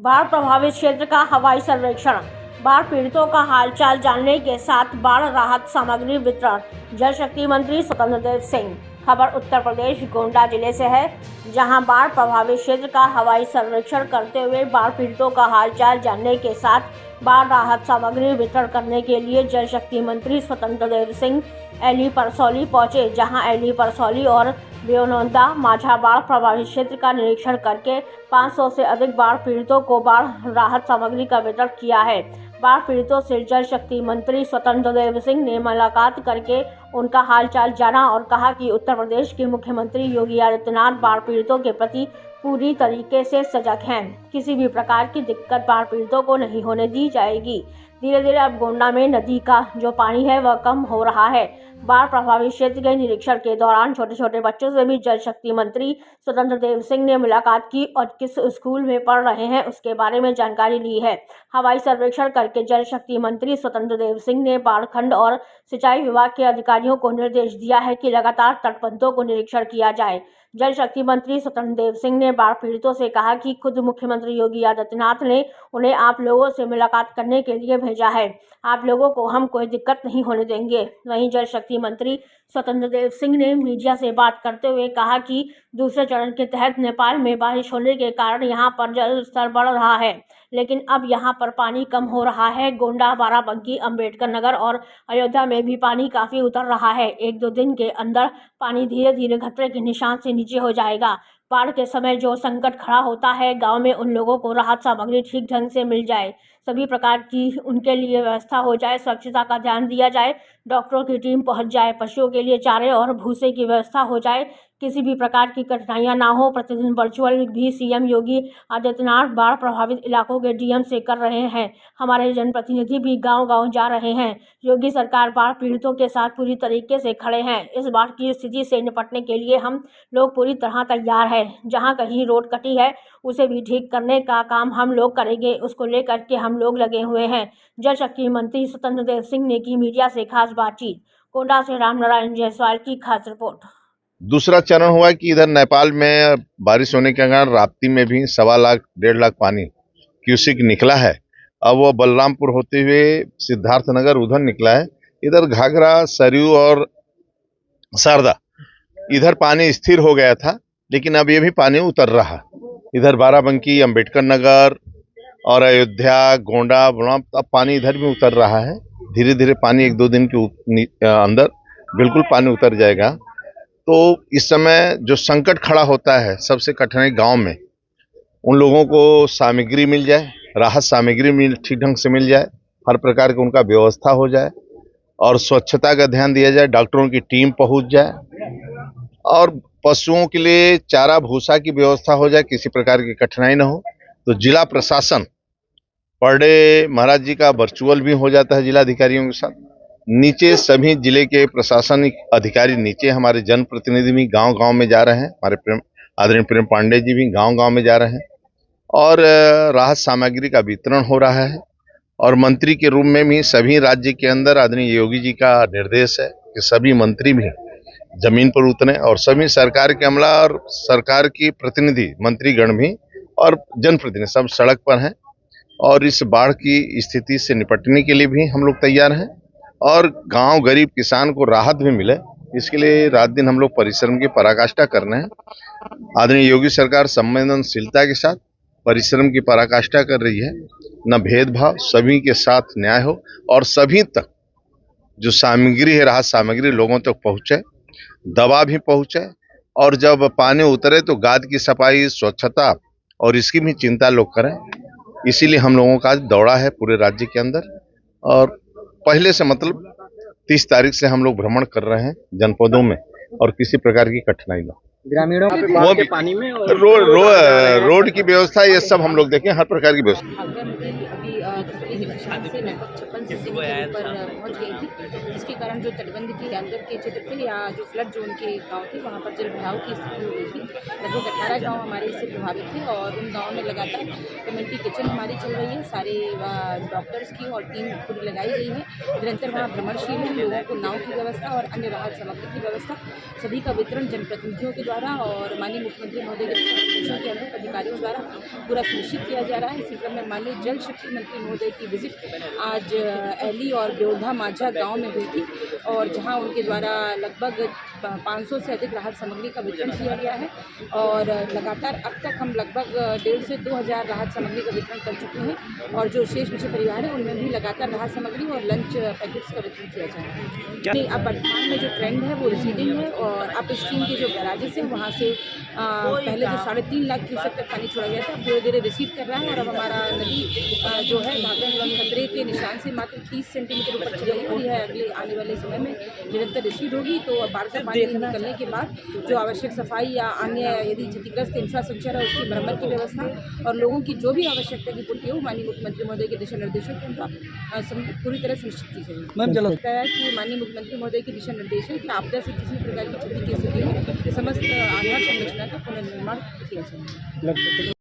बाढ़ प्रभावित क्षेत्र का हवाई सर्वेक्षण, बाढ़ पीड़ितों का हालचाल जानने के साथ बाढ़ राहत सामग्री वितरण। जल शक्ति मंत्री स्वतंत्र देव सिंह। खबर उत्तर प्रदेश गोंडा जिले से है, जहां बाढ़ प्रभावित क्षेत्र का हवाई सर्वेक्षण करते हुए बाढ़ पीड़ितों का हालचाल जानने के साथ बाढ़ राहत सामग्री वितरण करने के लिए जल शक्ति मंत्री स्वतंत्र देव सिंह एली परसौली पहुंचे, जहां एली परसौली और बेओनंदा माझा बाढ़ प्रभावित क्षेत्र का निरीक्षण करके 500 से अधिक बाढ़ पीड़ितों को बाढ़ राहत सामग्री का वितरण किया है। बाढ़ पीड़ितों से जल शक्ति मंत्री स्वतंत्र देव सिंह ने मुलाकात करके उनका हालचाल जाना और कहा कि उत्तर प्रदेश के मुख्यमंत्री योगी आदित्यनाथ बाढ़ पीड़ितों के प्रति पूरी तरीके से सजग हैं। किसी भी प्रकार की दिक्कत बाढ़ पीड़ितों को नहीं होने दी जाएगी। धीरे धीरे अब गोंडा में नदी का जो पानी है वह कम हो रहा है। बाढ़ प्रभावित क्षेत्र के निरीक्षण के दौरान छोटे छोटे बच्चों से भी जल शक्ति मंत्री स्वतंत्र देव सिंह ने मुलाकात की और किस स्कूल में पढ़ रहे हैं उसके बारे में जानकारी ली है। हवाई सर्वेक्षण करके जल शक्ति मंत्री स्वतंत्र देव सिंह ने बाढ़ खंड और सिंचाई विभाग के अधिकारियों को निर्देश दिया है कि लगातार तटबंधों को निरीक्षण किया जाए। जल शक्ति मंत्री स्वतंत्र देव सिंह ने बाढ़ पीड़ितों से कहा कि खुद मुख्यमंत्री योगी आदित्यनाथ ने उन्हें आप लोगों से मुलाकात करने के लिए भेजा है। आप लोगों को हम कोई दिक्कत नहीं होने देंगे। वहीं जल शक्ति मंत्री स्वतंत्र देव सिंह ने मीडिया से बात करते हुए कहा कि दूसरे चरण के तहत नेपाल में बारिश होने के कारण यहां पर जल स्तर बढ़ रहा है, लेकिन अब यहां पर पानी कम हो रहा है। गोंडा, बाराबंकी, अंबेडकर नगर और अयोध्या में भी पानी काफ़ी उतर रहा है। 1-2 दिन के अंदर पानी धीरे धीरे खतरे के निशान से नीचे हो जाएगा। बाढ़ के समय जो संकट खड़ा होता है, गांव में उन लोगों को राहत सामग्री ठीक ढंग से मिल जाए, सभी प्रकार की उनके लिए व्यवस्था हो जाए, स्वच्छता का ध्यान दिया जाए, डॉक्टरों की टीम पहुंच जाए, पशुओं के लिए चारे और भूसे की व्यवस्था हो जाए, किसी भी प्रकार की कठिनाइयां ना हो। प्रतिदिन वर्चुअल भी सीएम योगी आदित्यनाथ बाढ़ प्रभावित इलाकों के डीएम से कर रहे हैं। हमारे जनप्रतिनिधि भी गांव-गांव जा रहे हैं। योगी सरकार बाढ़ पीड़ितों के साथ पूरी तरीके से खड़े हैं। इस बाढ़ की स्थिति से निपटने के लिए हम लोग पूरी तरह तैयार हैं। जहां कहीं रोड कटी है उसे भी ठीक करने का काम हम लोग करेंगे, उसको लेकर के हम लोग लगे हुए हैं। जल शक्ति मंत्री स्वतंत्र देव सिंह ने की मीडिया से खास बातचीत। गोंडा से रामनारायण जायसवाल की खास रिपोर्ट। दूसरा चरण हुआ कि इधर नेपाल में बारिश होने के कारण राप्ती में भी 1.25 लाख 1.5 लाख पानी क्यूसिक निकला है। अब वो बलरामपुर होते हुए सिद्धार्थनगर उधर निकला है। इधर घाघरा, सरयू और शारदा इधर पानी स्थिर हो गया था, लेकिन अब ये भी पानी उतर रहा। इधर बाराबंकी, अंबेडकर नगर और अयोध्या, गोंडा, बलरामपुर अब पानी इधर भी उतर रहा है। धीरे धीरे पानी 1-2 दिन के अंदर बिल्कुल पानी उतर जाएगा। तो इस समय जो संकट खड़ा होता है, सबसे कठिनाई गांव में उन लोगों को सामग्री मिल जाए, राहत सामग्री ठीक ढंग से मिल जाए, हर प्रकार की उनका व्यवस्था हो जाए और स्वच्छता का ध्यान दिया जाए, डॉक्टरों की टीम पहुंच जाए और पशुओं के लिए चारा भूसा की व्यवस्था हो जाए, किसी प्रकार की कठिनाई न हो। तो जिला प्रशासन पर डे महाराज जी का वर्चुअल भी हो जाता है जिलाधिकारियों के साथ। नीचे सभी जिले के प्रशासनिक अधिकारी नीचे, हमारे जनप्रतिनिधि भी गांव-गांव में जा रहे हैं। हमारे आदरणीय प्रेम पांडे जी भी गांव-गांव में जा रहे हैं और राहत सामग्री का वितरण हो रहा है। और मंत्री के रूप में भी सभी राज्य के अंदर आदरणीय योगी जी का निर्देश है कि सभी मंत्री भी जमीन पर उतरे और सभी सरकार के अमला और सरकार की प्रतिनिधि मंत्रीगण भी और जनप्रतिनिधि सब सड़क पर हैं और इस बाढ़ की स्थिति से निपटने के लिए भी हम लोग तैयार हैं और गांव गरीब किसान को राहत भी मिले, इसके लिए रात दिन हम लोग परिश्रम की पराकाष्ठा कर रहे हैं। आदरणीय योगी सरकार संवेदनशीलता के साथ परिश्रम की पराकाष्ठा कर रही है। न भेदभाव, सभी के साथ न्याय हो और सभी तक जो सामग्री है, राहत सामग्री लोगों तक पहुंचे, दवा भी पहुंचे और जब पानी उतरे तो गाद की सफाई, स्वच्छता और इसकी भी चिंता लोग करें। इसीलिए हम लोगों का आज दौड़ा है पूरे राज्य के अंदर और पहले से मतलब 30 तारीख से हम लोग भ्रमण कर रहे हैं जनपदों में और किसी प्रकार की कठिनाई न हो। ग्रामीणों वो के पानी में और रोड की व्यवस्था, ये सब हम लोग देखें, हर प्रकार की व्यवस्था। अभी खतरे के निशान से लगभग 56 सेंटीमीटर ऊपर पहुँच गई थी, जिसके कारण जो तटबंध के अंदर के क्षेत्र थे या जो फ्लड जोन के गांव थे वहां पर जल भराव की स्थिति हो गई थी। लगभग 18 गांव हमारे इससे प्रभावित थे और उन गाँव में लगातार कम्युनिटी किचन हमारी चल रही है। सारे डॉक्टर्स की और टीम पूरी लगाई गई है। निरंतर वहाँ भ्रमणशील है, लोगों को नाव की व्यवस्था और अन्य राहत सामग्री की व्यवस्था सभी का वितरण जनप्रतिनिधियों के द्वारा और माननीय मुख्यमंत्री महोदय के निर्देशों के अनुरूप अधिकारियों द्वारा पूरा सुनिश्चित किया जा रहा है। इसी क्रम में माननीय जल शक्ति मंत्री महोदय की विजिट आज एली और ब्योधा माझा गांव में हुई थी और जहां उनके द्वारा लगभग 500 से अधिक राहत सामग्री का वितरण किया गया है और लगातार अब तक हम लगभग 1,500 से 2,000 राहत सामग्री का वितरण कर चुके हैं और जो शेष बचे परिवार है उनमें भी लगातार राहत सामग्री और लंच पैकेट्स का वितरण किया जा रहा है। अब वर्तमान में जो ट्रेंड है वो रिसीडिंग है और अप स्ट्रीम के जो बैराजेस हैं वहाँ से पहले तो 3.5 लाख क्यूसेक तक पानी छोड़ा गया था, धीरे धीरे रिसीव कर रहा है और अब हमारा नदी जो है घाघरा खतरे के निशान से मात्र 30 सेंटीमीटर ऊपर चली गई और यह अगले आने वाले समय में निरंतर रिसीव होगी। तो बाढ़ का पानी निकलने के बाद जो आवश्यक सफाई या अन्य यदि क्षतिग्रस्त इंफ्रास्ट्रक्चर है उसकी मरम्मत की व्यवस्था और लोगों की जो भी आवश्यकता की पूर्ति हो माननीय मुख्यमंत्री महोदय के दिशा निर्देशों के अनुसार पूरी तरह सुनिश्चित की जाएगी। लगता है कि माननीय मुख्यमंत्री महोदय के दिशा निर्देश है कि आपदा से किसी प्रकार की क्षति की स्थिति में समस्त आधार संरचना का पुनर्निर्माण किया जाए।